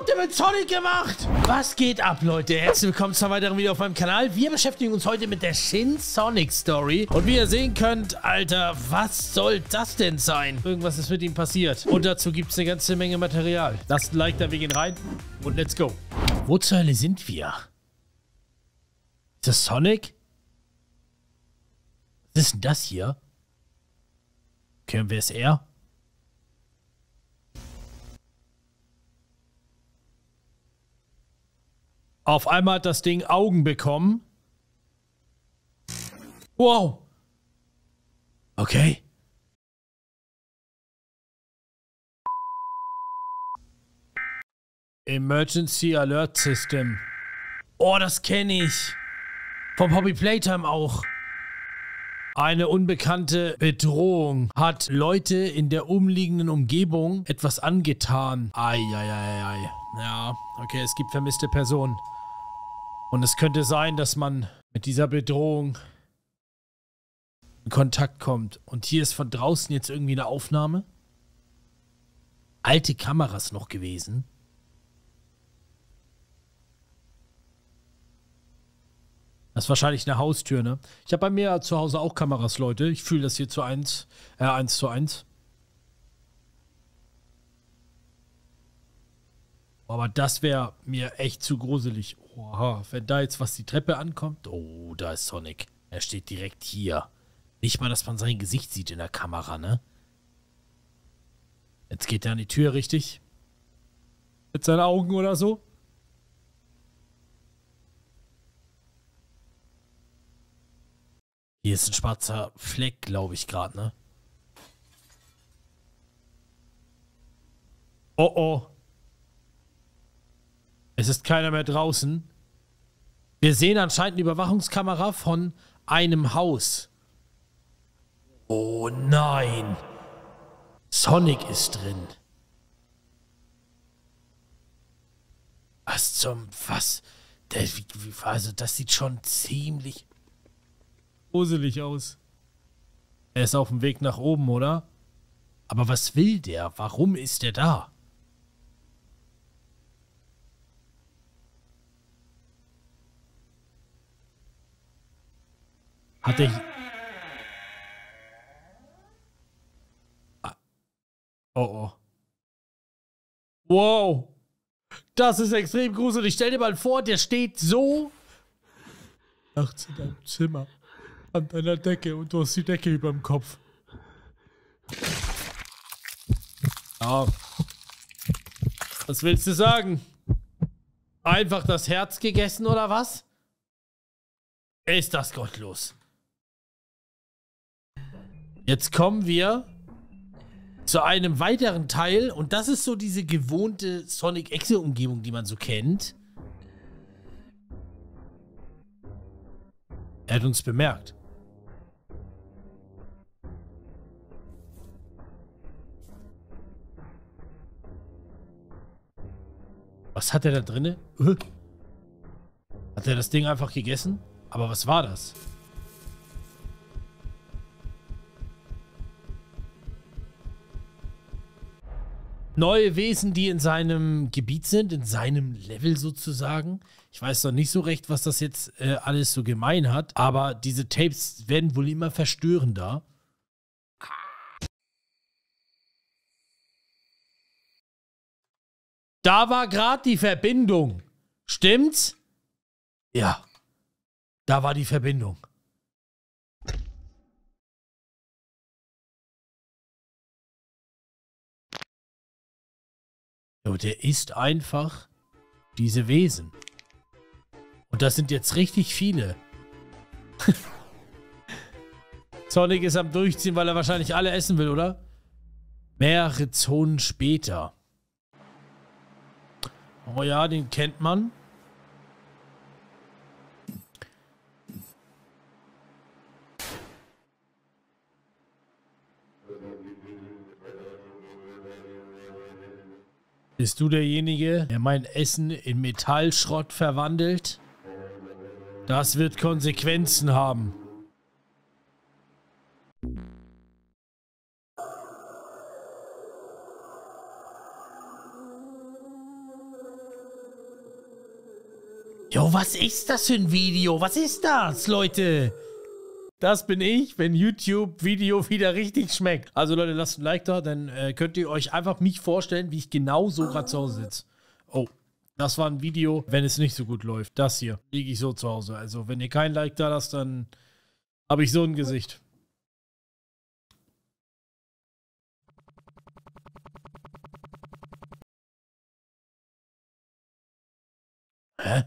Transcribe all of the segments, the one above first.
habt ihr mit Sonic gemacht? Was geht ab, Leute? Herzlich willkommen zu einem weiteren Video auf meinem Kanal. Wir beschäftigen uns heute mit der Shin Sonic Story. Und wie ihr sehen könnt, Alter, was soll das denn sein? Irgendwas ist mit ihm passiert. Und dazu gibt es eine ganze Menge Material. Lasst ein Like da, wir gehen rein und let's go. Wo zur Hölle sind wir? Ist das Sonic? Was ist denn das hier? Okay, und wer ist er? Auf einmal hat das Ding Augen bekommen. Wow. Okay. Emergency Alert System. Oh, das kenne ich. Vom Poppy Playtime auch. Eine unbekannte Bedrohung hat Leute in der umliegenden Umgebung etwas angetan. Eieiei. Ja, okay, es gibt vermisste Personen. Und es könnte sein, dass man mit dieser Bedrohung in Kontakt kommt. Und hier ist von draußen jetzt irgendwie eine Aufnahme. Alte Kameras noch gewesen. Das ist wahrscheinlich eine Haustür, ne? Ich habe bei mir zu Hause auch Kameras, Leute. Ich fühle das hier zu 1 zu 1. Aber das wäre mir echt zu gruselig. Oha, wenn da jetzt was die Treppe ankommt. Oh, da ist Sonic. Er steht direkt hier. Nicht mal, dass man sein Gesicht sieht in der Kamera, ne? Jetzt geht er an die Tür, richtig? Mit seinen Augen oder so? Hier ist ein schwarzer Fleck, glaube ich, gerade, ne? Oh, oh. Es ist keiner mehr draußen. Wir sehen anscheinend eine Überwachungskamera von einem Haus. Oh nein. Sonic ist drin. Was zum... Was? Also das sieht schon ziemlich gruselig aus. Er ist auf dem Weg nach oben, oder? Aber was will der? Warum ist er da? Hat er... Oh, oh. Wow. Das ist extrem gruselig. Stell dir mal vor, der steht so nachts in deinem Zimmer an deiner Decke und du hast die Decke über dem Kopf. Ja. Was willst du sagen? Einfach das Herz gegessen oder was? Ist das gottlos. Jetzt kommen wir zu einem weiteren Teil und das ist so diese gewohnte Sonic-Exe-Umgebung, die man so kennt. Er hat uns bemerkt. Was hat er da drinne? Hat er das Ding einfach gegessen? Aber was war das? Neue Wesen, die in seinem Gebiet sind, in seinem Level sozusagen. Ich weiß noch nicht so recht, was das jetzt alles so gemein hat, aber diese Tapes werden wohl immer verstörender. Da war gerade die Verbindung. Stimmt's? Ja. Da war die Verbindung. Jo, der ist einfach diese Wesen. Und das sind jetzt richtig viele. Sonic ist am Durchziehen, weil er wahrscheinlich alle essen will, oder? Mehrere Zonen später. Oh ja, den kennt man. Bist du derjenige, der mein Essen in Metallschrott verwandelt? Das wird Konsequenzen haben. Jo, was ist das für ein Video? Was ist das, Leute? Das bin ich, wenn YouTube-Video wieder richtig schmeckt. Also Leute, lasst ein Like da, dann könnt ihr euch einfach mich vorstellen, wie ich genau so gerade zu Hause sitze. Oh, das war ein Video, wenn es nicht so gut läuft. Das hier, liege ich so zu Hause. Also wenn ihr kein Like da lasst, dann habe ich so ein Gesicht. Hä?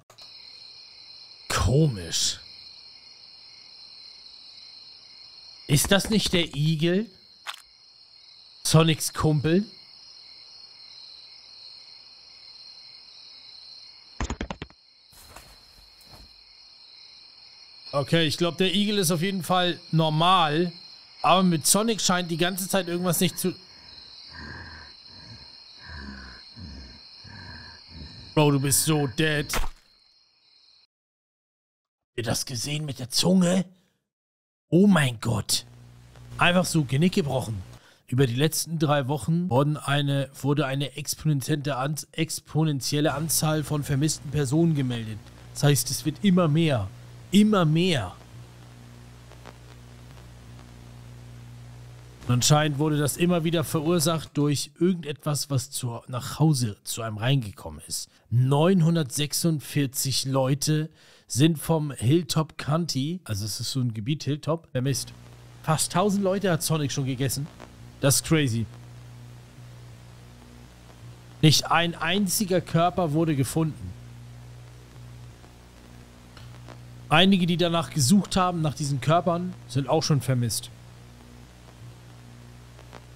Komisch. Ist das nicht der Igel? Sonics Kumpel? Okay, ich glaube, der Igel ist auf jeden Fall normal. Aber mit Sonic scheint die ganze Zeit irgendwas nicht zu... Bro, du bist so dead. Habt ihr das gesehen mit der Zunge? Oh mein Gott. Einfach so Genick gebrochen. Über die letzten 3 Wochen wurde eine exponentielle Anzahl von vermissten Personen gemeldet. Das heißt, es wird immer mehr. Immer mehr. Und anscheinend wurde das immer wieder verursacht durch irgendetwas, was nach Hause zu einem reingekommen ist. 946 Leute sind vom Hilltop County, also es ist so ein Gebiet Hilltop, vermisst. Fast 1000 Leute hat Sonic schon gegessen. Das ist crazy. Nicht ein einziger Körper wurde gefunden. Einige, die danach gesucht haben, nach diesen Körpern, sind auch schon vermisst.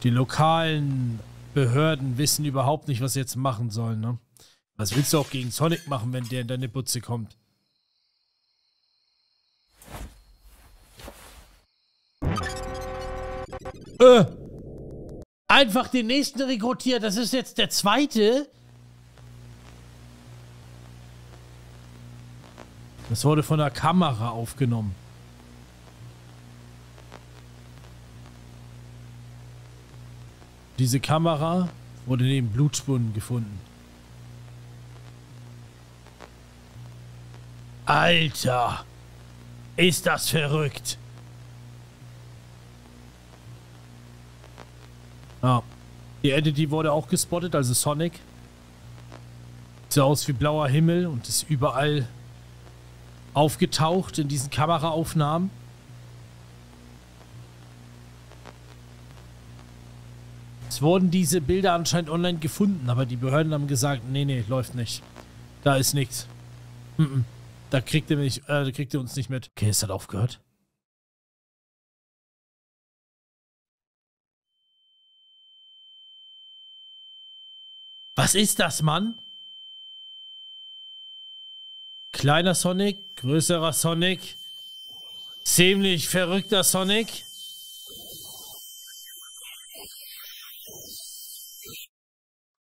Die lokalen Behörden wissen überhaupt nicht, was sie jetzt machen sollen, ne? Was willst du auch gegen Sonic machen, wenn der in deine Butze kommt? Einfach den nächsten rekrutiert. Das ist jetzt der zweite. Das wurde von der Kamera aufgenommen. Diese Kamera wurde neben Blutspuren gefunden. Alter! Ist das verrückt! Ja. Die Entity wurde auch gespottet, also Sonic. Sieht aus wie blauer Himmel und ist überall aufgetaucht in diesen Kameraaufnahmen. Es wurden diese Bilder anscheinend online gefunden, aber die Behörden haben gesagt, nee, läuft nicht. Da ist nichts. Da kriegt ihr uns nicht mit. Okay, es hat aufgehört. Was ist das, Mann? Kleiner Sonic, größerer Sonic, ziemlich verrückter Sonic.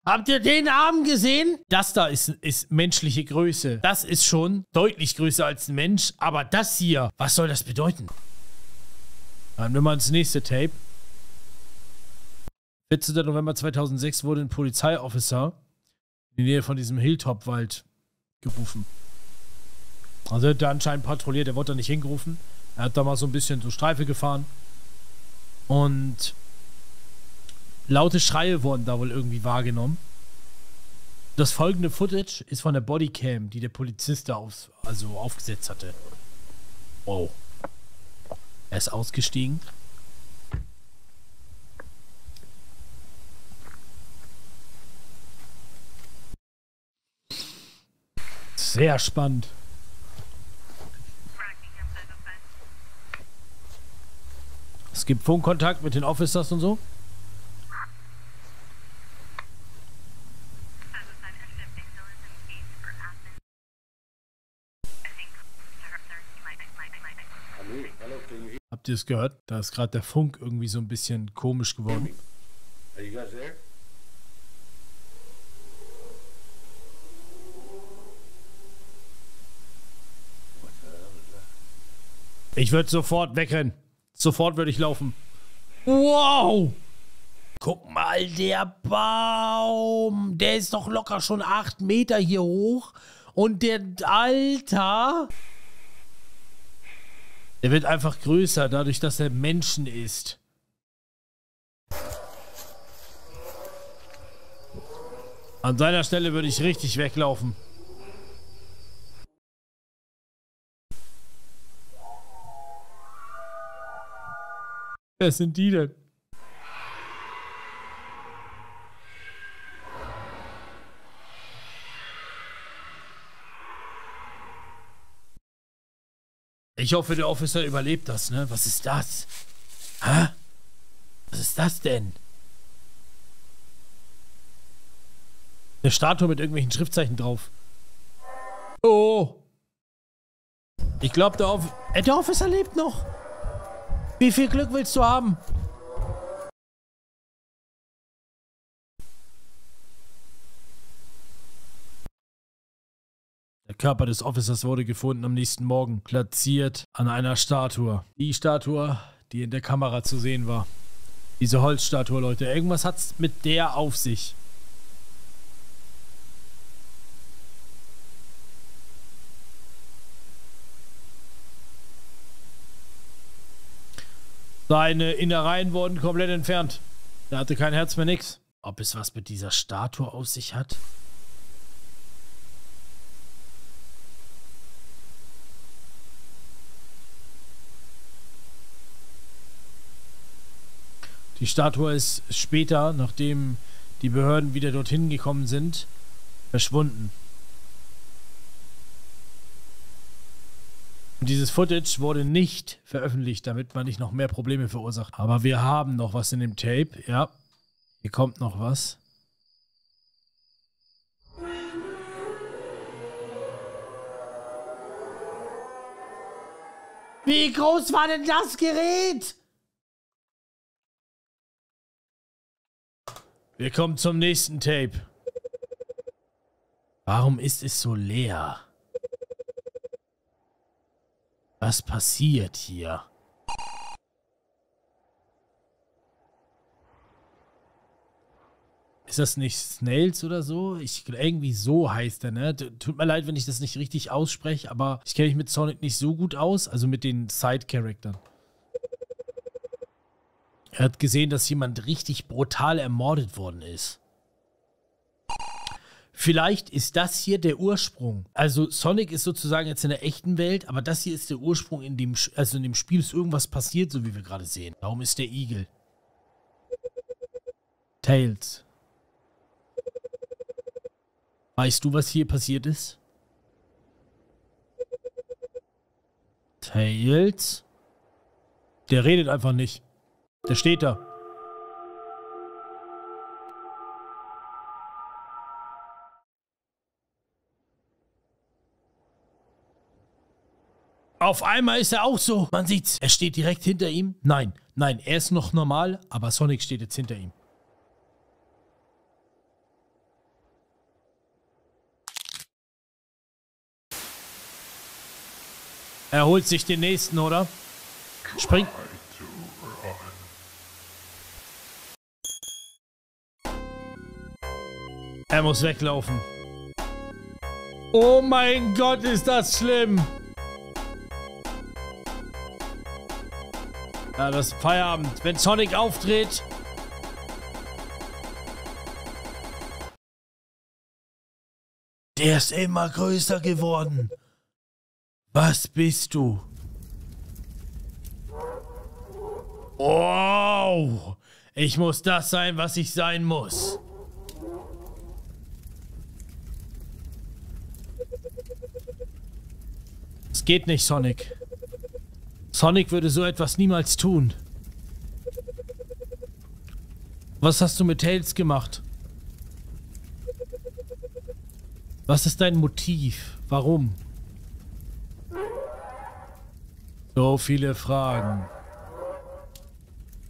Habt ihr den Arm gesehen? Das da ist menschliche Größe. Das ist schon deutlich größer als ein Mensch. Aber das hier, was soll das bedeuten? Dann nehmen wir ins nächste Tape. 14. November 2006 wurde ein Polizeiofficer in die Nähe von diesem Hilltop-Wald gerufen. Also er hat da anscheinend patrouilliert, er wurde da nicht hingerufen. Er hat da mal so ein bisschen so Streife gefahren. Und laute Schreie wurden da wohl irgendwie wahrgenommen. Das folgende Footage ist von der Bodycam, die der Polizist da aufgesetzt hatte. Wow. Er ist ausgestiegen. Sehr spannend. Es gibt Funkkontakt mit den Officers und so. Habt ihr es gehört? Da ist gerade der Funk irgendwie so ein bisschen komisch geworden. Are you guys there? Ich würde sofort wegrennen. Sofort würde ich laufen. Wow! Guck mal, der Baum. Der ist doch locker schon 8 Meter hier hoch. Und der Alter, der wird einfach größer, dadurch, dass er Menschen isst. An seiner Stelle würde ich richtig weglaufen. Wer sind die denn? Ich hoffe, der Officer überlebt das, ne? Was ist das? Hä? Was ist das denn? Eine Statue mit irgendwelchen Schriftzeichen drauf. Oh. Ich glaube, der Officer lebt noch. Wie viel Glück willst du haben? Der Körper des Officers wurde gefunden am nächsten Morgen, platziert an einer Statue. Die Statue, die in der Kamera zu sehen war. Diese Holzstatue, Leute. Irgendwas hat's mit der auf sich. Seine Innereien wurden komplett entfernt. Er hatte kein Herz mehr, nix. Ob es was mit dieser Statue auf sich hat? Die Statue ist später, nachdem die Behörden wieder dorthin gekommen sind, verschwunden. Und dieses Footage wurde nicht veröffentlicht, damit man nicht noch mehr Probleme verursacht. Aber wir haben noch was in dem Tape. Ja, hier kommt noch was. Wie groß war denn das Gerät? Wir kommen zum nächsten Tape. Warum ist es so leer? Was passiert hier? Ist das nicht Snails oder so? Irgendwie so heißt er, ne? Tut mir leid, wenn ich das nicht richtig ausspreche, aber ich kenne mich mit Sonic nicht so gut aus, also mit den Side-Charaktern. Er hat gesehen, dass jemand richtig brutal ermordet worden ist. Vielleicht ist das hier der Ursprung. Also Sonic ist sozusagen jetzt in der echten Welt, aber das hier ist der Ursprung, in dem Spiel ist irgendwas passiert, so wie wir gerade sehen. Darum ist der Igel. Tails. Weißt du, was hier passiert ist? Tails? Der redet einfach nicht. Der steht da. Auf einmal ist er auch so. Man sieht's. Er steht direkt hinter ihm. Nein, nein, er ist noch normal, aber Sonic steht jetzt hinter ihm. Er holt sich den nächsten, oder? Springt. Er muss weglaufen. Oh mein Gott, ist das schlimm. Ja, das ist Feierabend. Wenn Sonic auftritt. Der ist immer größer geworden. Was bist du? Wow. Ich muss das sein, was ich sein muss. Es geht nicht, Sonic. Sonic würde so etwas niemals tun. Was hast du mit Tails gemacht? Was ist dein Motiv? Warum? So viele Fragen.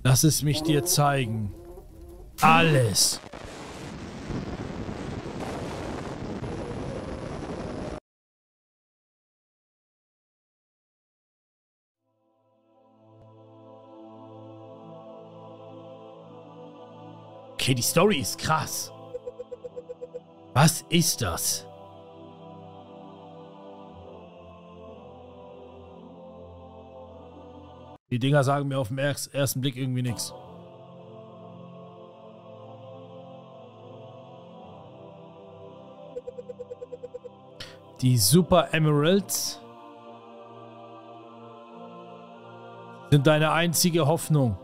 Lass es mich dir zeigen. Alles. Okay, die Story ist krass. Was ist das? Die Dinger sagen mir auf den ersten Blick irgendwie nichts. Die Super Emeralds sind deine einzige Hoffnung.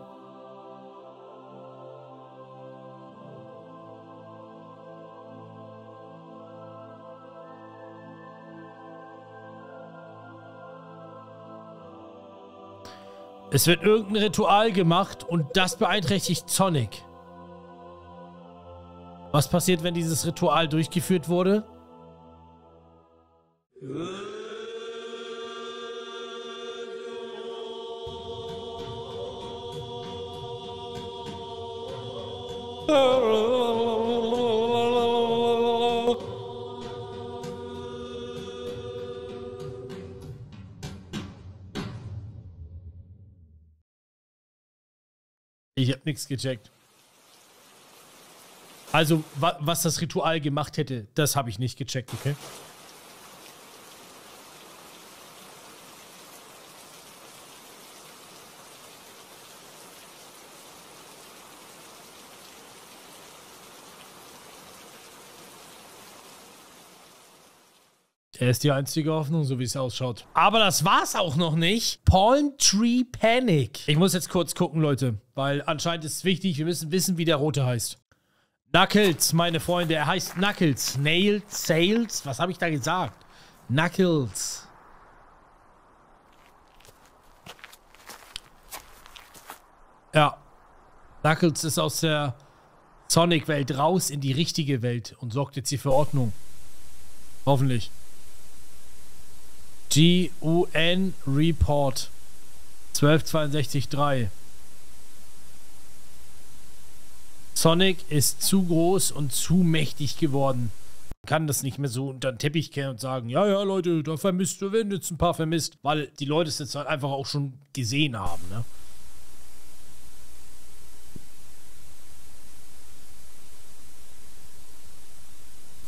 Es wird irgendein Ritual gemacht und das beeinträchtigt Sonic. Was passiert, wenn dieses Ritual durchgeführt wurde? Ich habe nichts gecheckt. Also, was das Ritual gemacht hätte, das habe ich nicht gecheckt, okay? Er ist die einzige Hoffnung, so wie es ausschaut. Aber das war's auch noch nicht. Palm Tree Panic. Ich muss jetzt kurz gucken, Leute, weil anscheinend ist es wichtig, wir müssen wissen, wie der Rote heißt. Knuckles, meine Freunde, er heißt Knuckles. Nails, Sales, was habe ich da gesagt? Knuckles. Ja. Knuckles ist aus der Sonic-Welt raus in die richtige Welt und sorgt jetzt hier für Ordnung. Hoffentlich. GUN Report 1262-3. Sonic ist zu groß und zu mächtig geworden. Man kann das nicht mehr so unter den Teppich kehren und sagen, ja, ja, Leute, da vermisst du, wenn jetzt ein paar vermisst, weil die Leute es jetzt halt einfach auch schon gesehen haben, ne?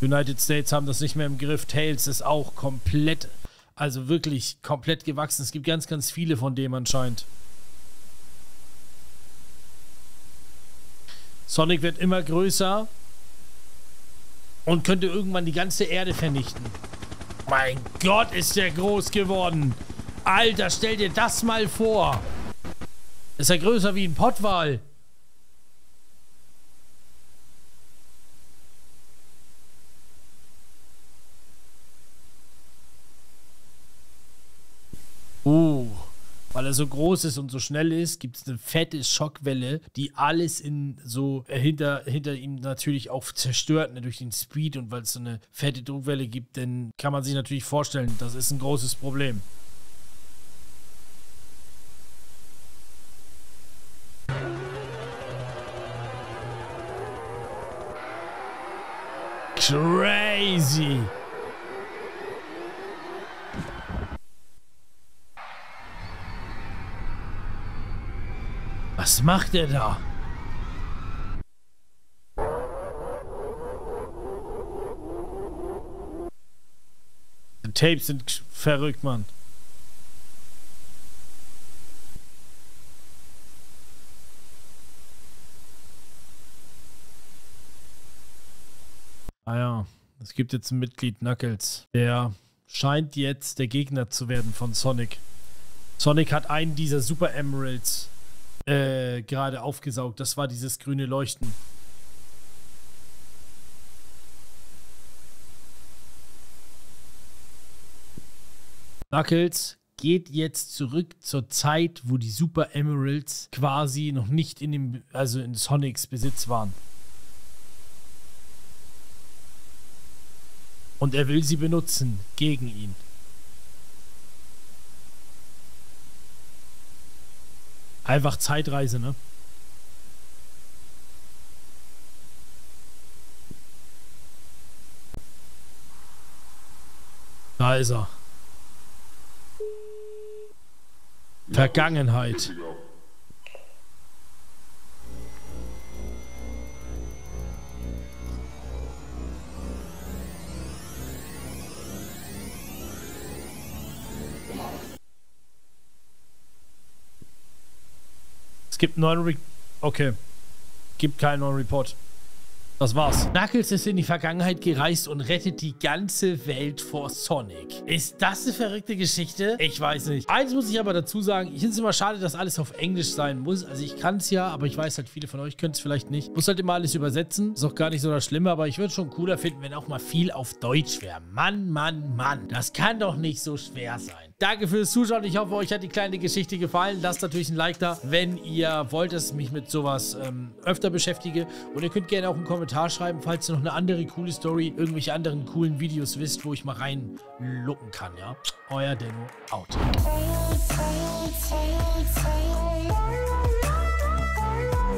United States haben das nicht mehr im Griff. Tails ist auch komplett, also wirklich komplett gewachsen. Es gibt ganz, ganz viele von dem anscheinend. Sonic wird immer größer und könnte irgendwann die ganze Erde vernichten. Mein Gott, ist der groß geworden. Alter, stell dir das mal vor. Ist er größer wie ein Pottwal. Weil er so groß ist und so schnell ist, gibt es eine fette Schockwelle, die alles in so hinter ihm natürlich auch zerstört, ne, durch den Speed, und weil es so eine fette Druckwelle gibt, dann kann man sich natürlich vorstellen, das ist ein großes Problem. Crazy! Was macht er da? Die Tapes sind verrückt, Mann. Ah ja, es gibt jetzt ein Mitglied, Knuckles. Der scheint jetzt der Gegner zu werden von Sonic. Sonic hat einen dieser Super Emeralds gerade aufgesaugt. Das war dieses grüne Leuchten. Knuckles geht jetzt zurück zur Zeit, wo die Super Emeralds quasi noch nicht in Sonics Besitz waren. Und er will sie benutzen gegen ihn. Einfach Zeitreise, ne? Da ist er. Vergangenheit. Es gibt einen neuen Okay. Gibt keinen neuen Report. Das war's. Knuckles ist in die Vergangenheit gereist und rettet die ganze Welt vor Sonic. Ist das eine verrückte Geschichte? Ich weiß nicht. Eins muss ich aber dazu sagen, ich finde es immer schade, dass alles auf Englisch sein muss. Also ich kann es ja, aber ich weiß halt, viele von euch können es vielleicht nicht. Muss halt immer alles übersetzen. Ist auch gar nicht so das Schlimme, aber ich würde es schon cooler finden, wenn auch mal viel auf Deutsch wäre. Mann, Mann, Mann. Das kann doch nicht so schwer sein. Danke fürs Zuschauen. Ich hoffe, euch hat die kleine Geschichte gefallen. Lasst natürlich ein Like da, wenn ihr wollt, dass ich mich mit sowas öfter beschäftige. Und ihr könnt gerne auch einen Kommentar schreiben, falls ihr noch eine andere coole Story, irgendwelche anderen coolen Videos wisst, wo ich mal reinlucken kann, ja? Euer Denno, out.